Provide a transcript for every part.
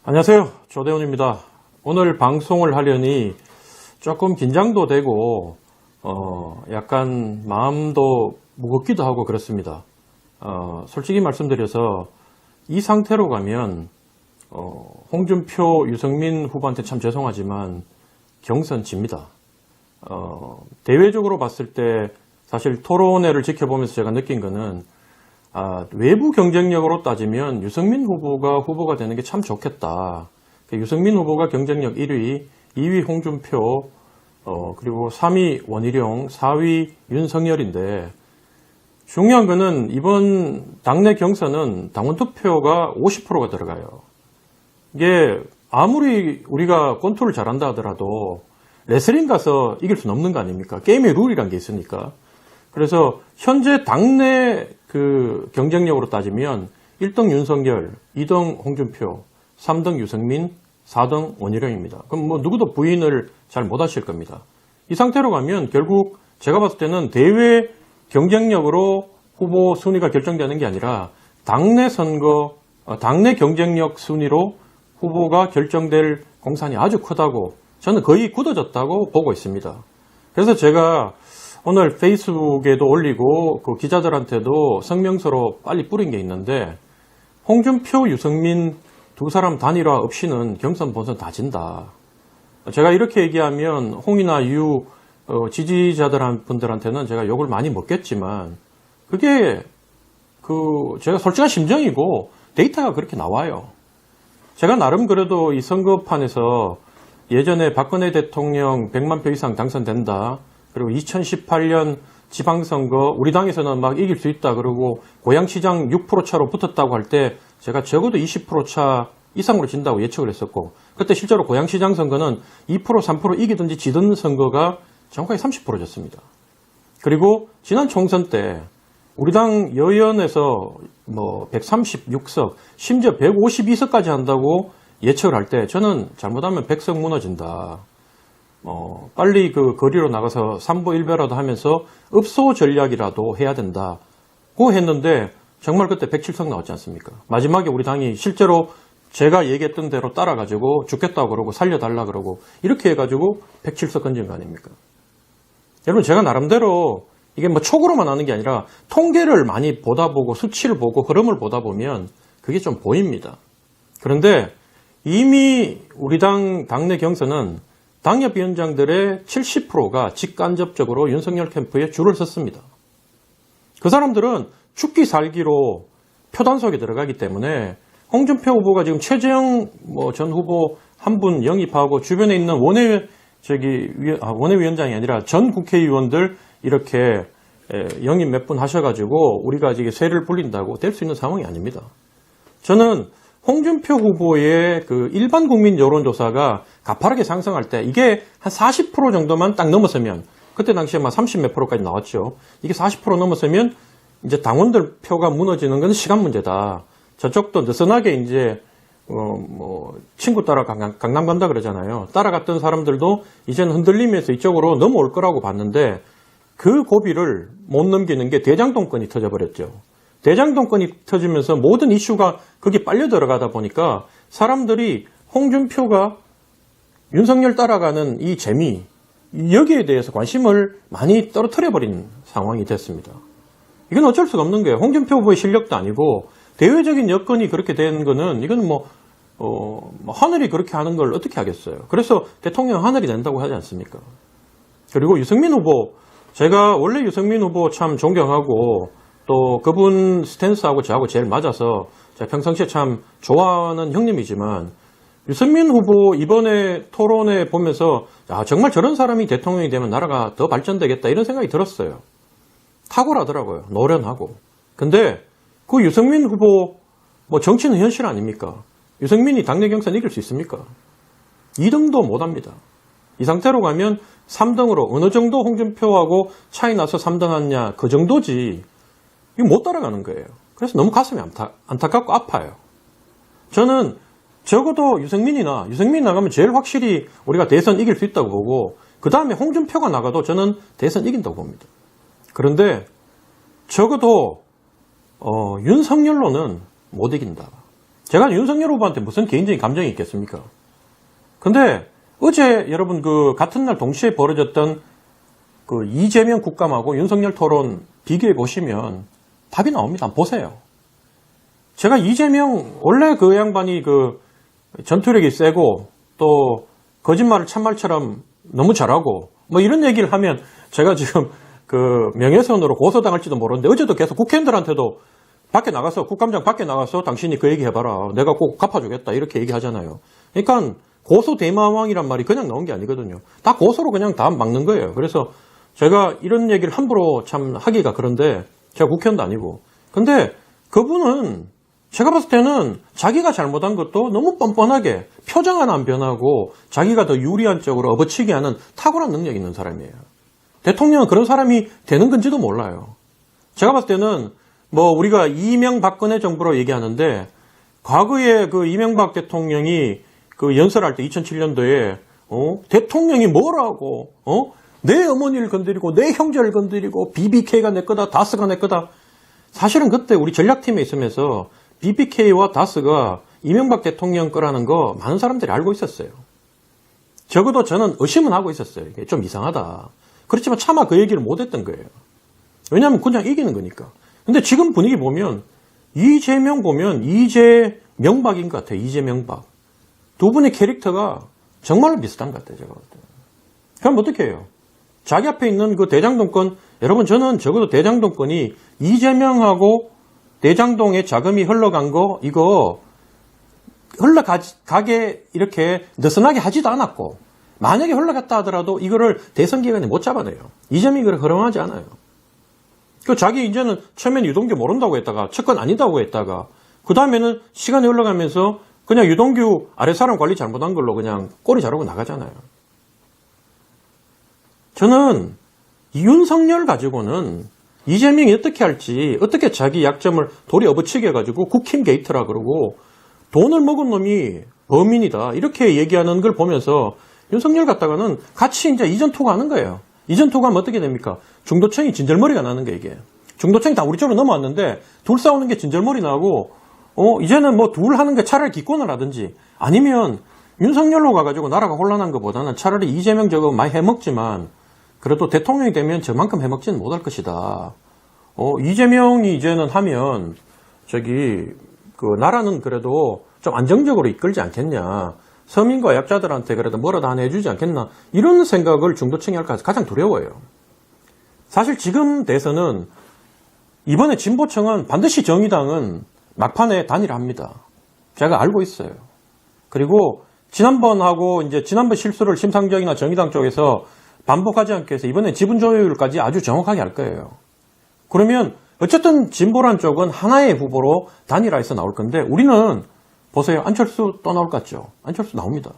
안녕하세요. 조대훈입니다. 오늘 방송을 하려니 조금 긴장도 되고 약간 마음도 무겁기도 하고 그렇습니다. 솔직히 말씀드려서 이 상태로 가면 홍준표, 유승민 후보한테 참 죄송하지만 경선 집니다. 대외적으로 봤을 때 사실 토론회를 지켜보면서 제가 느낀 거는 외부 경쟁력으로 따지면 유승민 후보가 되는 게 참 좋겠다. 유승민 후보가 경쟁력 1위, 2위 홍준표, 그리고 3위 원희룡, 4위 윤석열인데 중요한 거는 이번 당내 경선은 당원 투표가 50%가 들어가요. 이게 아무리 우리가 권투를 잘한다 하더라도 레슬링 가서 이길 수는 없는 거 아닙니까? 게임의 룰이란 게 있으니까. 그래서 현재 당내 그 경쟁력으로 따지면 1등 윤석열, 2등 홍준표, 3등 유승민, 4등 원희룡입니다. 그럼 뭐 누구도 부인을 잘 못 하실 겁니다. 이 상태로 가면 결국 제가 봤을 때는 대외 경쟁력으로 후보 순위가 결정되는 게 아니라 당내 선거, 당내 경쟁력 순위로 후보가 결정될 공산이 아주 크다고 저는 거의 굳어졌다고 보고 있습니다. 그래서 제가 오늘 페이스북에도 올리고 그 기자들한테도 성명서로 빨리 뿌린 게 있는데 홍준표, 유승민 두 사람 단일화 없이는 경선 본선 다 진다. 제가 이렇게 얘기하면 홍이나 유 지지자들분들한테는 제가 욕을 많이 먹겠지만 그게 제가 솔직한 심정이고 데이터가 그렇게 나와요. 제가 나름 그래도 이 선거판에서 예전에 박근혜 대통령 100만 표 이상 당선된다. 그리고 2018년 지방선거 우리 당에서는 막 이길 수 있다. 그러고 고양시장 6% 차로 붙었다고 할 때 제가 적어도 20% 차 이상으로 진다고 예측을 했었고 그때 실제로 고양시장 선거는 2% 3% 이기든지 지든 선거가 정확하게 30%였습니다. 그리고 지난 총선 때 우리 당 여연에서 뭐 136석 심지어 152석까지 한다고 예측을 할 때 저는 잘못하면 100석 무너진다. 빨리 그 거리로 나가서 3보 1배라도 하면서 읍소 전략이라도 해야 된다고 했는데 정말 그때 107석 나왔지 않습니까? 마지막에 우리 당이 실제로 제가 얘기했던 대로 따라가지고 죽겠다고 그러고 살려달라 그러고 이렇게 해가지고 107석 건진 거 아닙니까? 여러분 제가 나름대로 이게 뭐 촉으로만 하는 게 아니라 통계를 많이 보다 보고 수치를 보고 흐름을 보다 보면 그게 좀 보입니다. 그런데 이미 우리 당 당내 경선은 당협위원장들의 70%가 직간접적으로 윤석열 캠프에 줄을 섰습니다. 그 사람들은 죽기 살기로 표단속에 들어가기 때문에 홍준표 후보가 지금 최재형 전 후보 한 분 영입하고 주변에 있는 원내위원장이 아니라 전 국회의원들 이렇게 영입 몇 분 하셔가지고 우리가 이제 쇠를 불린다고 될 수 있는 상황이 아닙니다. 저는 홍준표 후보의 그 일반 국민 여론조사가 가파르게 상승할 때 이게 한 40% 정도만 딱 넘어서면 그때 당시에 막 30 몇 프로까지 나왔죠. 이게 40% 넘어서면 이제 당원들 표가 무너지는 건 시간 문제다. 저쪽도 느슨하게 이제 친구 따라 강남 간다 그러잖아요. 따라갔던 사람들도 이제는 흔들리면서 이쪽으로 넘어올 거라고 봤는데 그 고비를 못 넘기는 게 대장동권이 터져버렸죠. 대장동권이 터지면서 모든 이슈가 거기 빨려 들어가다 보니까 사람들이 홍준표가 윤석열 따라가는 이 재미 여기에 대해서 관심을 많이 떨어뜨려버린 상황이 됐습니다. 이건 어쩔 수가 없는 거예요. 홍준표 후보의 실력도 아니고 대외적인 여건이 그렇게 된 거는 이건 하늘이 그렇게 하는 걸 어떻게 하겠어요. 그래서 대통령 하늘이 된다고 하지 않습니까? 그리고 유승민 후보 제가 원래 유승민 후보 참 존경하고 또 그분 스탠스하고 저하고 제일 맞아서 제가 평상시에 참 좋아하는 형님이지만 유승민 후보 이번에 토론회 보면서 정말 저런 사람이 대통령이 되면 나라가 더 발전되겠다 이런 생각이 들었어요. 탁월하더라고요. 노련하고. 근데 그 유승민 후보 정치는 현실 아닙니까? 유승민이 당내 경선 이길 수 있습니까? 2등도 못합니다. 이 상태로 가면 3등으로 어느 정도 홍준표하고 차이 나서 3등 하느냐 그 정도지 이거 못 따라가는 거예요. 그래서 너무 가슴이 안타깝고 아파요. 저는 적어도 유승민이 나가면 제일 확실히 우리가 대선 이길 수 있다고 보고 그 다음에 홍준표가 나가도 저는 대선 이긴다고 봅니다. 그런데 적어도 윤석열로는 못 이긴다. 제가 윤석열 후보한테 무슨 개인적인 감정이 있겠습니까? 근데 어제 여러분 그 같은 날 동시에 벌어졌던 그 이재명 국감하고 윤석열 토론 비교해 보시면 답이 나옵니다. 한번 보세요. 제가 이재명 원래 그 양반이 그 전투력이 세고 또 거짓말을 참말처럼 너무 잘하고 뭐 이런 얘기를 하면 제가 지금 그 명예훼손으로 고소당할지도 모르는데 어제도 계속 국회의원들한테도 밖에 나가서 국감장 밖에 나가서 당신이 그 얘기 해봐라. 내가 꼭 갚아주겠다. 이렇게 얘기하잖아요. 그러니까 고소 대마왕이란 말이 그냥 나온 게 아니거든요. 다 고소로 그냥 다 막는 거예요. 그래서 제가 이런 얘기를 함부로 참 하기가 그런데 제가 국회의원도 아니고 근데 그분은 제가 봤을 때는 자기가 잘못한 것도 너무 뻔뻔하게 표정 하나 안 변하고 자기가 더 유리한 쪽으로 업어치기 하는 탁월한 능력이 있는 사람이에요. 대통령은 그런 사람이 되는 건지도 몰라요. 제가 봤을 때는 뭐 우리가 이명박근혜 정부로 얘기하는데 과거에 그 이명박 대통령이 그 연설할 때 2007년도에 대통령이 뭐라고 내 어머니를 건드리고 내 형제를 건드리고 BBK가 내 거다 다스가 내 거다. 사실은 그때 우리 전략팀에 있으면서 BBK와 다스가 이명박 대통령 거라는 거 많은 사람들이 알고 있었어요. 적어도 저는 의심은 하고 있었어요. 이게 좀 이상하다. 그렇지만 차마 그 얘기를 못했던 거예요. 왜냐하면 그냥 이기는 거니까. 근데 지금 분위기 보면 이재명 보면 이재명박인 것 같아요. 이재명박. 두 분의 캐릭터가 정말로 비슷한 것 같아요. 제가 볼 때. 그럼 어떻게 해요? 자기 앞에 있는 그 대장동권, 여러분 저는 적어도 대장동권이 이재명하고 대장동에 자금이 흘러간 거 이거 흘러가게 이렇게 느슨하게 하지도 않았고 만약에 흘러갔다 하더라도 이거를 대선 기간에 못 잡아내요. 이재명이 그걸 허용하지 않아요. 그 자기 이제는 처음에는 유동규 모른다고 했다가 측근 아니다고 했다가 그 다음에는 시간이 흘러가면서 그냥 유동규 아랫사람 관리 잘못한 걸로 그냥 꼬리 자르고 나가잖아요. 저는 윤석열 가지고는 이재명이 어떻게 할지 어떻게 자기 약점을 도리 업어치게 해가지고 국힘 게이트라 그러고 돈을 먹은 놈이 범인이다 이렇게 얘기하는 걸 보면서 윤석열 갖다가는 같이 이제 이전 투구하는 거예요. 이전 투구하면 어떻게 됩니까? 중도층이 진절머리가 나는 거예요. 이게 중도층이 다 우리 쪽으로 넘어왔는데 둘 싸우는 게 진절머리 나고 이제는 뭐 둘 하는 게 차라리 기권을 하든지 아니면 윤석열로 가가지고 나라가 혼란한 것보다는 차라리 이재명 저거 많이 해먹지만 그래도 대통령이 되면 저만큼 해먹지는 못할 것이다. 이재명이 이제는 하면 그 나라는 그래도 좀 안정적으로 이끌지 않겠냐. 서민과 약자들한테 그래도 뭐라도 하나 해주지 않겠나. 이런 생각을 중도층이 할까 가장 두려워해요. 사실 지금 대선은 이번에 진보층은 반드시 정의당은 막판에 단일합니다. 제가 알고 있어요. 그리고 지난번하고 이제 지난번 실수를 심상정이나 정의당 쪽에서 반복하지 않게 해서 이번에 지분 조율까지 아주 정확하게 할 거예요. 그러면 어쨌든 진보란 쪽은 하나의 후보로 단일화해서 나올 건데 우리는 보세요. 안철수 또 나올 것 같죠? 안철수 나옵니다.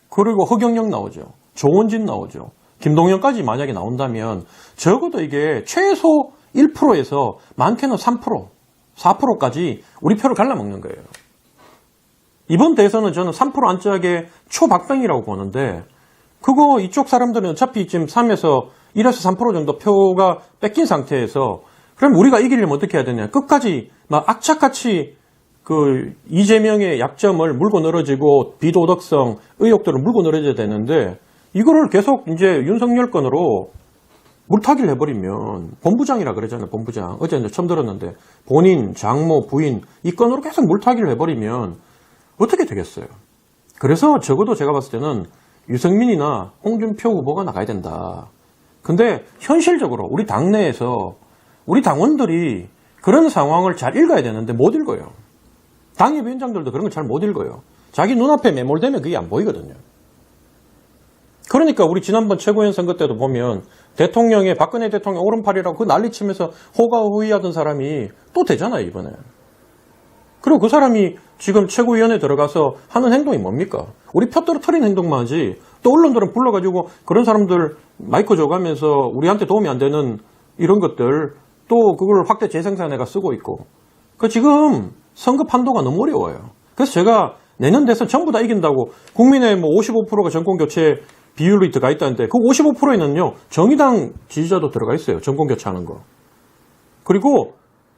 그리고 허경영 나오죠. 조원진 나오죠. 김동연까지 만약에 나온다면 적어도 이게 최소 1%에서 많게는 3%, 4%까지 우리 표를 갈라먹는 거예요. 이번 대선은 저는 3% 안짝의 초박빙이라고 보는데 그거 이쪽 사람들은 어차피 지금 3에서 1에서 3% 정도 표가 뺏긴 상태에서 그럼 우리가 이기려면 어떻게 해야 되냐. 끝까지 막 악착같이 그 이재명의 약점을 물고 늘어지고 비도덕성 의혹들을 물고 늘어져야 되는데 이거를 계속 이제 윤석열 건으로 물타기를 해버리면 본부장이라 그러잖아요. 본부장. 어제 이제 처음 들었는데 본인, 장모, 부인 이 건으로 계속 물타기를 해버리면 어떻게 되겠어요? 그래서 적어도 제가 봤을 때는 유승민이나 홍준표 후보가 나가야 된다. 근데 현실적으로 우리 당내에서 우리 당원들이 그런 상황을 잘 읽어야 되는데 못 읽어요. 당협위원장들도 그런 걸 잘 못 읽어요. 자기 눈앞에 매몰되면 그게 안 보이거든요. 그러니까 우리 지난번 최고위원 선거 때도 보면 대통령의 박근혜 대통령 오른팔이라고 그 난리치면서 호가호위하던 사람이 또 되잖아요, 이번에. 그리고 그 사람이 지금 최고위원회에 들어가서 하는 행동이 뭡니까? 우리 표 떨어뜨리는 행동만 하지. 또 언론들은 불러가지고 그런 사람들 마이크 줘가면서 우리한테 도움이 안 되는 이런 것들 또 그걸 확대 재생산해가 쓰고 있고. 그 지금 선거 판도가 너무 어려워요. 그래서 제가 내년 대선 전부 다 이긴다고 국민의 뭐 55%가 정권교체 비율이 들어가 있다는데 그 55%에는요 정의당 지지자도 들어가 있어요. 정권교체하는 거. 그리고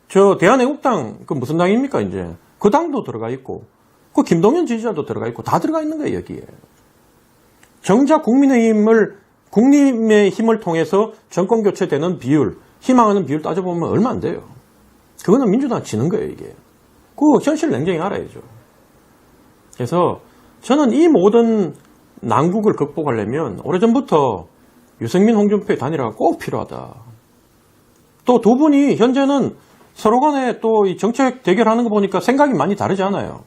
저 대한애국당 그 무슨 당입니까 이제 그 당도 들어가 있고 그 김동연 지지자도 들어가 있고 다 들어가 있는 거예요, 여기에. 정작 국민의 힘을 통해서 정권 교체되는 비율, 희망하는 비율 따져보면 얼마 안 돼요. 그거는 민주당 지는 거예요, 이게. 그 현실 냉정히 알아야죠. 그래서 저는 이 모든 난국을 극복하려면 오래전부터 유승민, 홍준표의 단일화가 꼭 필요하다. 또 두 분이 현재는 서로 간에 또 이 정책 대결하는 거 보니까 생각이 많이 다르지 않아요.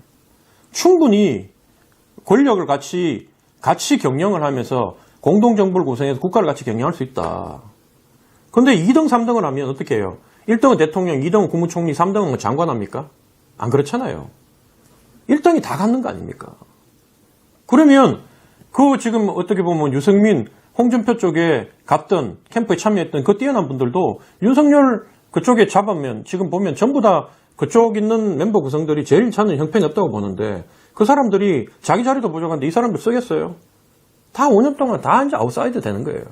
충분히 권력을 같이 경영을 하면서 공동정부를 구성해서 국가를 같이 경영할 수 있다. 그런데 2등, 3등을 하면 어떻게 해요? 1등은 대통령, 2등은 국무총리, 3등은 장관 합니까? 안 그렇잖아요. 1등이 다 갖는 거 아닙니까? 그러면 그 지금 어떻게 보면 유승민, 홍준표 쪽에 갔던 캠프에 참여했던 그 뛰어난 분들도 윤석열 그쪽에 잡으면 지금 보면 전부 다 그쪽 있는 멤버 구성들이 제일 찾는 형편이 없다고 보는데 그 사람들이 자기 자리도 부족한데 이 사람들 쓰겠어요? 다 5년 동안 다 이제 아웃사이드 되는 거예요.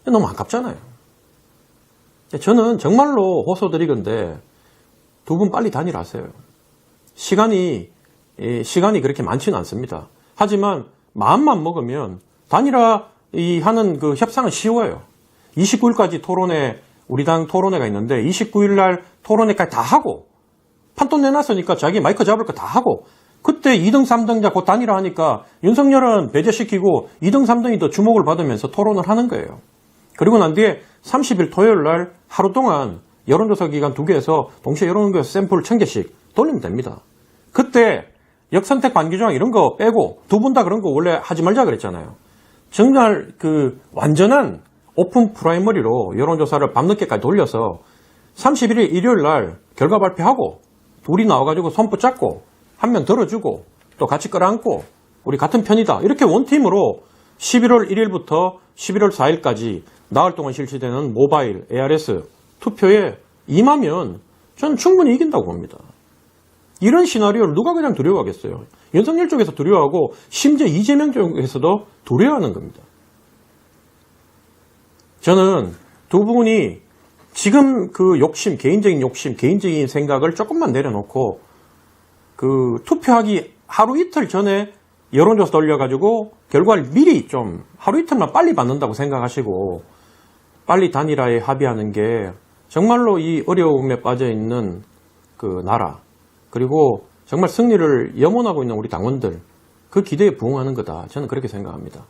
너무 아깝잖아요. 저는 정말로 호소드리건데 두 분 빨리 단일하세요. 시간이 그렇게 많지는 않습니다. 하지만 마음만 먹으면 단일화 하는 그 협상은 쉬워요. 29일까지 토론회, 우리 당 토론회가 있는데 29일 날 토론회까지 다 하고 판돈 내놨으니까 자기 마이크 잡을 거 다 하고 그때 2등, 3등자 곧 단일화 하니까 윤석열은 배제시키고 2등, 3등이 더 주목을 받으면서 토론을 하는 거예요. 그리고 난 뒤에 30일 토요일 날 하루 동안 여론조사 기관 2개에서 동시에 여론조사 샘플 1000개씩 돌리면 됩니다. 그때 역선택 관계조항 이런 거 빼고 두 분 다 그런 거 원래 하지 말자 그랬잖아요. 정말 그 완전한 오픈 프라이머리로 여론조사를 밤늦게까지 돌려서 31일 일요일 날 결과 발표하고 둘이 나와가지고 손 붙잡고 한 명 들어주고 또 같이 끌어안고 우리 같은 편이다. 이렇게 원팀으로 11월 1일부터 11월 4일까지 나흘 동안 실시되는 모바일 ARS 투표에 임하면 저는 충분히 이긴다고 봅니다. 이런 시나리오를 누가 그냥 두려워하겠어요. 윤석열 쪽에서 두려워하고 심지어 이재명 쪽에서도 두려워하는 겁니다. 저는 두 분이 지금 그 욕심, 개인적인 생각을 조금만 내려놓고 그 투표하기 하루 이틀 전에 여론조사 돌려가지고 결과를 미리 좀 하루 이틀만 빨리 받는다고 생각하시고 빨리 단일화에 합의하는 게 정말로 이 어려움에 빠져있는 그 나라 그리고 정말 승리를 염원하고 있는 우리 당원들 그 기대에 부응하는 거다. 저는 그렇게 생각합니다.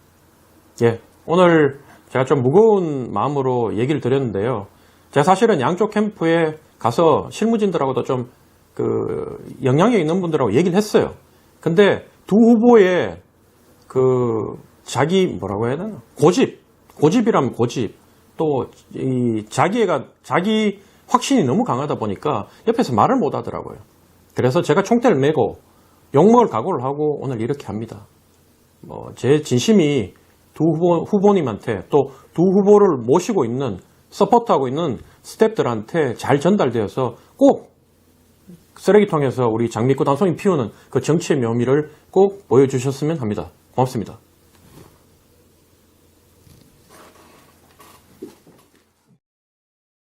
예, 오늘 제가 좀 무거운 마음으로 얘기를 드렸는데요. 제가 사실은 양쪽 캠프에 가서 실무진들하고도 좀 그 영향력 있는 분들하고 얘기를 했어요. 근데 두 후보의 그 자기 뭐라고 해야 되나? 고집이라면 고집. 또 이 자기 확신이 너무 강하다 보니까 옆에서 말을 못 하더라고요. 그래서 제가 총대를 메고 욕먹을 각오를 하고 오늘 이렇게 합니다. 제 진심이 두 후보님한테 또 두 후보를 모시고 있는 서포트하고 있는 스태프들한테 잘 전달되어서 꼭 쓰레기통에서 우리 장미꽃 한 송이 피우는 그 정치의 묘미를 꼭 보여주셨으면 합니다. 고맙습니다.